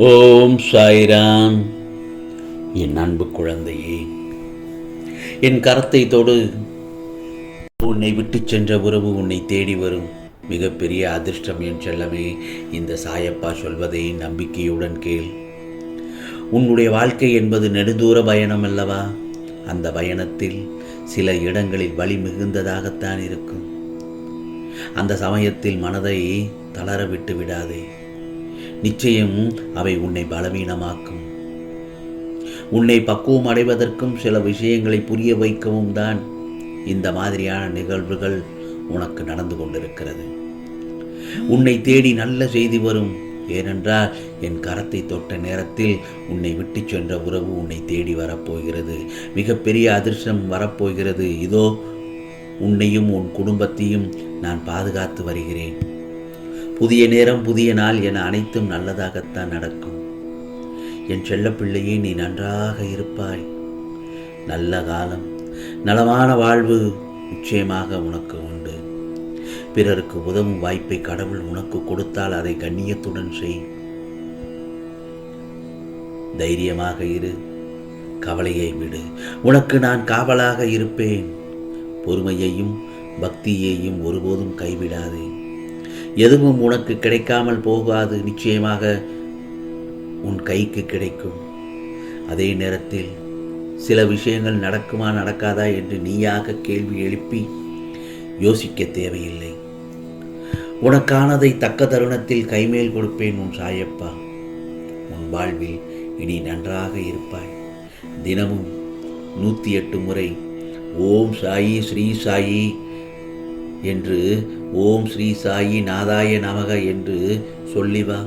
ஓம் சாய்ராம். என் அன்பு குழந்தையே, என் கரத்தை தொடு. உன்னை விட்டு சென்ற உறவு உன்னை தேடி வரும். மிகப்பெரிய அதிர்ஷ்டம் என் செல்லமே. இந்த சாயப்பா சொல்வதை நம்பிக்கையுடன் கேள். உன்னுடைய வாழ்க்கை என்பது நெடுந்தூர பயணம் அல்லவா? அந்த பயணத்தில் சில இடங்களில் வலி மிகுந்ததாகத்தான் இருக்கும். அந்த சமயத்தில் மனதை தளர விட்டு விடாதே. நிச்சயம் அவை உன்னை பலவீனமாக்கும். உன்னை பக்குவம் அடைவதற்கும் சில விஷயங்களை புரிய வைக்கவும் தான் இந்த மாதிரியான நிகழ்வுகள் உனக்கு நடந்து கொண்டிருக்கிறது. உன்னை தேடி நல்ல செய்தி வரும். ஏனென்றால் என் கரத்தை தொட்ட நேரத்தில் உன்னை விட்டு சென்ற உறவு உன்னை தேடி வரப்போகிறது. மிகப்பெரிய அதிர்ஷ்டம் வரப்போகிறது. இதோ உன்னையும் உன் குடும்பத்தையும் நான் பாதுகாத்து வருகிறேன். புதிய நேரம், புதிய நாள் என அனைத்தும் நல்லதாகத்தான் நடக்கும். என் செல்லப்பிள்ளையே, நீ நன்றாக இருப்பாய். நல்ல காலம், நலமான வாழ்வு நிச்சயமாக உனக்கு உண்டு. பிறருக்கு உதவும் வாய்ப்பை கடவுள் உனக்கு கொடுத்தால் அதை கண்ணியத்துடன் செய். தைரியமாக இரு, கவலையை விடு. உனக்கு நான் காவலாக இருப்பேன். பொறுமையையும் பக்தியையும் ஒருபோதும் கைவிடாதே. எதுவும் உனக்கு கிடைக்காமல் போகாது. நிச்சயமாக உன் கைக்கு கிடைக்கும். அதே நேரத்தில் சில விஷயங்கள் நடக்குமா நடக்காதா என்று நீயாக கேள்வி எழுப்பி யோசிக்க தேவையில்லை. உனக்கானதை தக்க தருணத்தில் கைமேல் கொடுப்பேன் உன் சாயப்பா. உன் வாழ்வில் இனி நன்றாக இருப்பாய். தினமும் 108 முறை ஓம் சாயி ஸ்ரீ சாயி என்று, ஓம் ஸ்ரீ சாயி நாதாய நமக என்று சொல்லி வா.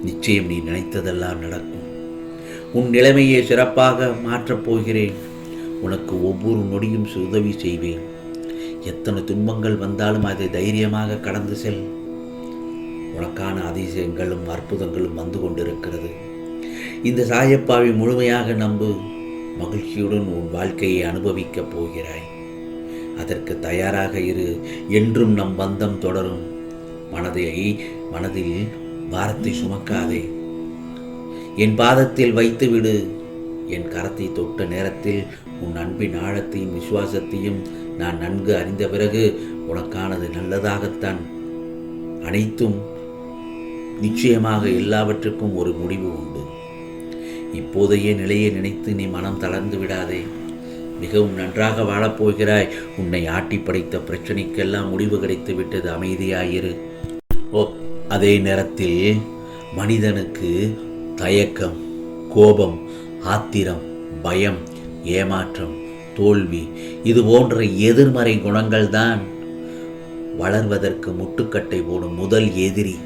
நிச்சயம் நீ நினைத்ததெல்லாம் நடக்கும். உன் நிலைமையை சிறப்பாக மாற்றப் போகிறேன். உனக்கு ஒவ்வொரு நொடியும் உதவி செய்வேன். எத்தனை துன்பங்கள் வந்தாலும் அதை தைரியமாக கடந்து செல். உனக்கான அதிசயங்களும் அற்புதங்களும் வந்து கொண்டிருக்கிறது. இந்த சாயப்பாவை முழுமையாக நம்பு. மகிழ்ச்சியுடன் உன் வாழ்க்கையை அனுபவிக்கப் போகிறாய். அதற்கு தயாராக இரு. என்றும் நம் பந்தம் தொடரும். மனதில் பாரத்தை சுமக்காதே. என் பாதத்தில் வைத்துவிடு. என் கரத்தை தொட்ட நேரத்தில் உன் அன்பின் ஆழத்தையும் விசுவாசத்தையும் நான் நன்கு அறிந்த பிறகு உனக்கானது நல்லதாகத்தான். அனைத்தும் நிச்சயமாக எல்லாவற்றுக்கும் ஒரு முடிவு உண்டு. இப்போதைய நிலையை நினைத்து நீ மனம் தளர்ந்து விடாதே. மிகவும் நன்றாக வாழப்போகிறாய். உன்னை ஆட்டி படைத்த பிரச்சனைக்கெல்லாம் முடிவு கிடைத்து விட்டது. அமைதியாயிரு. அதே நேரத்தில் மனிதனுக்கு தயக்கம், கோபம், ஆத்திரம், பயம், ஏமாற்றம், தோல்வி இது போன்ற எதிர்மறை குணங்கள் தான் வளர்வதற்கு முட்டுக்கட்டை போடும் முதல் எதிரி.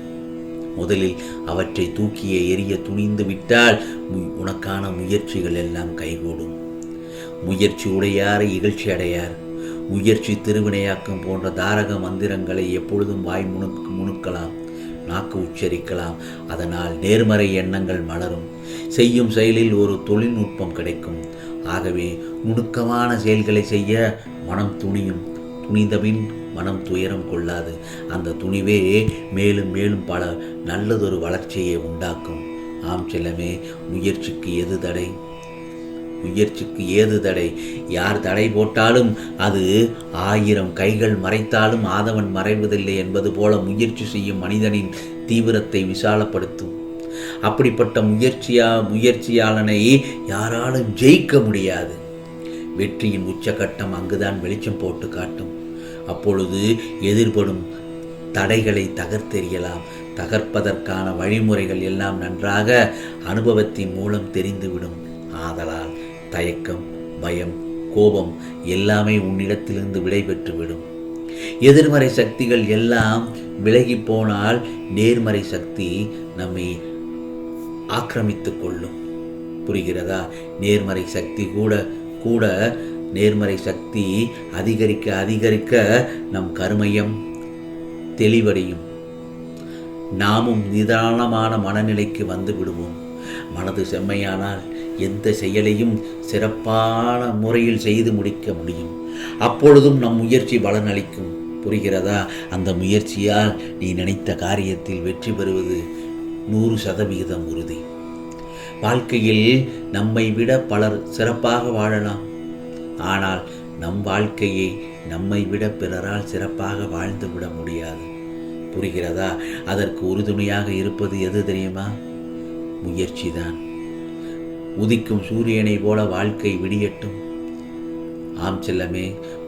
முதலில் அவற்றை தூக்கிய எரிய துணிந்து விட்டால் உனக்கான முயற்சிகள் எல்லாம் கைகூடும். முயற்சி உடையாரை இகழ்ச்சி அடையார். முயற்சி திருவினையாக்கம் போன்ற தாரக மந்திரங்களை எப்பொழுதும் வாய் முணுக்கலாம், நாக்கு உச்சரிக்கலாம். அதனால் நேர்மறை எண்ணங்கள் மலரும். செய்யும் செயலில் ஒரு தொழில்நுட்பம் கிடைக்கும். ஆகவே நுணுக்கமான செயல்களை செய்ய மனம் துணியும். துணிந்தபின் மனம் துயரம் கொள்ளாது. அந்த துணிவே மேலும் மேலும் பல நல்லதொரு வளர்ச்சியை உண்டாக்கும். ஆம் செல்லமே, முயற்சிக்கு எது தடை? முயற்சிக்கு ஏது தடை? யார் தடை போட்டாலும் அது 1000 கைகள் மறைத்தாலும் ஆதவன் மறைவதில்லை என்பது போல முயற்சி செய்யும் மனிதனின் தீவிரத்தை விசாலப்படுத்தும். அப்படிப்பட்ட முயற்சியாளனை யாராலும் ஜெயிக்க முடியாது. வெற்றியின் உச்சகட்டம் அங்குதான் வெளிச்சம் போட்டு காட்டும். அப்பொழுது எதிர்படும் தடைகளை தகர்த்தெறியலாம். தகர்ப்பதற்கான வழிமுறைகள் எல்லாம் நன்றாக அனுபவத்தின் மூலம் தெரிந்துவிடும். ஆதலால் தயக்கம், பயம், கோபம் எல்லாமே உன்னிடத்திலிருந்து விடை பெற்றுவிடும். எதிர்மறை சக்திகள் எல்லாம் விலகி போனால் நேர்மறை சக்தி நம்மை ஆக்கிரமித்துக் கொள்ளும். புரிகிறதா? நேர்மறை சக்தி கூட நேர்மறை சக்தி அதிகரிக்க நம் கருமையம் தெளிவடையும். நாமும் நிதானமான மனநிலைக்கு வந்து விடுவோம். மனது செம்மையானால் எந்த செயலையும் சிறப்பான முறையில் செய்து முடிக்க முடியும். அப்பொழுதும் நம் முயற்சி பலனளிக்கும். புரிகிறதா? அந்த முயற்சியால் நீ நினைத்த காரியத்தில் வெற்றி பெறுவது 100% உறுதி. வாழ்க்கையில் நம்மை விட பலர் சிறப்பாக வாழலாம். ஆனால் நம் வாழ்க்கையை நம்மை விட பிறரால் சிறப்பாக வாழ்ந்து விட முடியாது. புரிகிறதா? அதற்கு உறுதுணையாக இருப்பது எது தெரியுமா? முயற்சிதான். உதிக்கும் சூரியனை போல வாழ்க்கை விடியட்டும். ஆம் செல்லமே,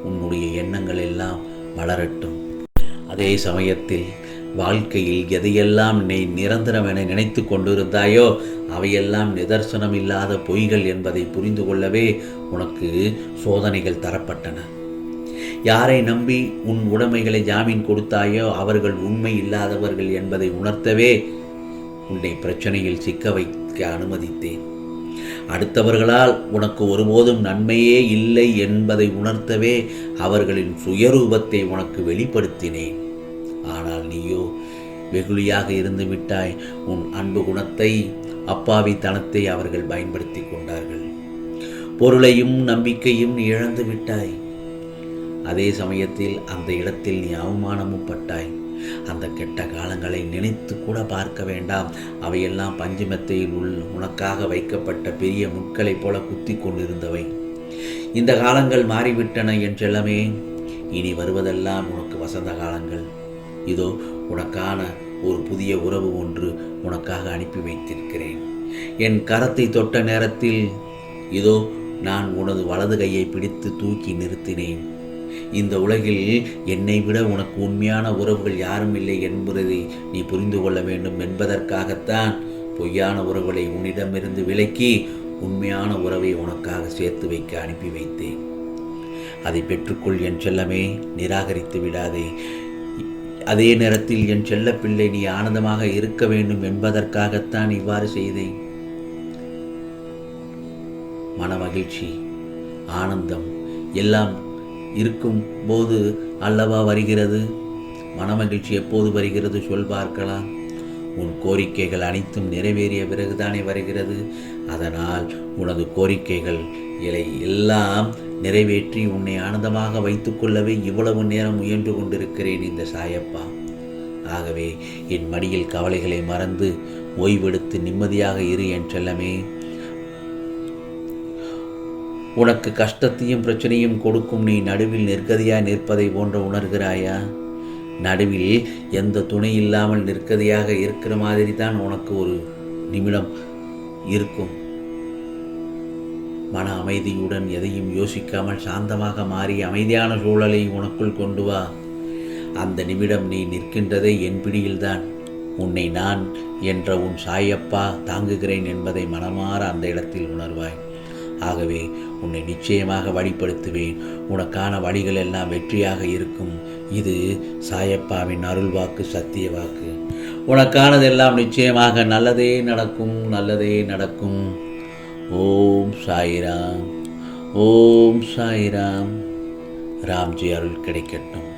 உன்னுடைய எண்ணங்கள் எல்லாம் வளரட்டும். அதே சமயத்தில் வாழ்க்கையில் எதையெல்லாம் நீ நிரந்தரம் என நினைத்து கொண்டிருந்தாயோ அவையெல்லாம் நிதர்சனம் இல்லாத பொய்கள் என்பதை புரிந்து கொள்ளவே உனக்கு சோதனைகள் தரப்பட்டன. யாரை நம்பி உன் உடைமைகளை ஜாமீன் கொடுத்தாயோ அவர்கள் உண்மை இல்லாதவர்கள் என்பதை உணர்த்தவே உன்னை பிரச்சனையில் சிக்க வைக்க அனுமதித்தேன். அடுத்தவர்களால் உனக்கு ஒருபோதும் நன்மையே இல்லை என்பதை உணர்த்தவே அவர்களின் சுயரூபத்தை உனக்கு வெளிப்படுத்தினேன். ஆனால் நீயோ வெகுளியாக இருந்து விட்டாய். உன் அன்பு குணத்தை, அப்பாவித்தனத்தை அவர்கள் பயன்படுத்தி கொண்டார்கள். பொருளையும் நம்பிக்கையும் நீ இழந்து விட்டாய். அதே சமயத்தில் அந்த இடத்தில் நீ அவமானமும் பட்டாய். அந்த கெட்ட காலங்களை நினைத்து கூட பார்க்க வேண்டாம். அவையெல்லாம் பஞ்சுமெத்தையில் உனக்காக வைக்கப்பட்ட பெரிய முட்களைப் போல குத்தி கொண்டிருந்தவை. இந்த காலங்கள் மாறிவிட்டன என் செல்லமே. இனி வருவதெல்லாம் உனக்கு வசந்த காலங்கள். இதோ உனக்கான ஒரு புதிய உறவு ஒன்று உனக்காக அனுப்பி வைத்திருக்கிறேன். என் கரத்தை தொட்ட நேரத்தில் இதோ நான் உனது வலது கையை பிடித்து தூக்கி நிறுத்தினேன். இந்த உலகில் என்னை விட உனக்கு உண்மையான உறவுகள் யாரும் இல்லை என்பதை நீ புரிந்து கொள்ள வேண்டும் என்பதற்காகத்தான் பொய்யான உறவுகளை உன்னிடமிருந்து விலக்கி உண்மையான உறவை உனக்காக சேர்த்து வைக்க அனுப்பி வைத்தேன். அதை பெற்றுக்கொள் என் செல்லமே, நிராகரித்து விடாதே. அதே நேரத்தில் என் செல்ல பிள்ளை நீ ஆனந்தமாக இருக்க வேண்டும் என்பதற்காகத்தான் இவ்வாறு செய்தேன். மன மகிழ்ச்சி, ஆனந்தம் எல்லாம் இருக்கும் போது அல்லவா வருகிறது. மனமகிழ்ச்சி எப்போது வருகிறது சொல் பார்க்கலாம். உன் கோரிக்கைகள் அனைத்தும் நிறைவேறிய பிறகுதானே வருகிறது. அதனால் உனது கோரிக்கைகள் எல்லாம் நிறைவேற்றி உன்னை ஆனந்தமாக வைத்துக்கொள்ளவே இவ்வளவு நேரம் முயன்று கொண்டிருக்கிறேன் இந்த சாயப்பா. ஆகவே என் மடியில் கவலைகளை மறந்து ஓய்வெடுத்து நிம்மதியாக இரு என் செல்லமே. உனக்கு கஷ்டத்தையும் பிரச்சனையும் கொடுக்கும் நீ நடுவில் நிற்கதியாய் நிற்பதை போன்ற உணர்கிறாயா? நடுவில் எந்த துணை இல்லாமல் நிற்கதியாக இருக்கிற மாதிரி தான் உனக்கு ஒரு நிமிடம் இருக்கும். மன அமைதியுடன் எதையும் யோசிக்காமல் சாந்தமாக மாறி அமைதியான சூழலை உனக்குள் கொண்டு வா. அந்த நிமிடம் நீ நிற்கின்றதே என் பிடியில்தான். உன்னை நான் என்ற உன் சாயப்பா தாங்குகிறேன் என்பதை மனமாற அந்த இடத்தில் உணர்வாய். ஆகவே உன்னை நிச்சயமாக வழிப்படுத்துவேன். உனக்கான வழிகள் எல்லாம் வெற்றியாக இருக்கும். இது சாயப்பாவின் அருள்வாக்கு, சத்திய வாக்கு. உனக்கானதெல்லாம் நிச்சயமாக நல்லதே நடக்கும், நல்லதே நடக்கும். ஓம் சாய்ராம், ஓம் சாய்ராம். ராம்ஜி அருள் கிடைக்கட்டும்.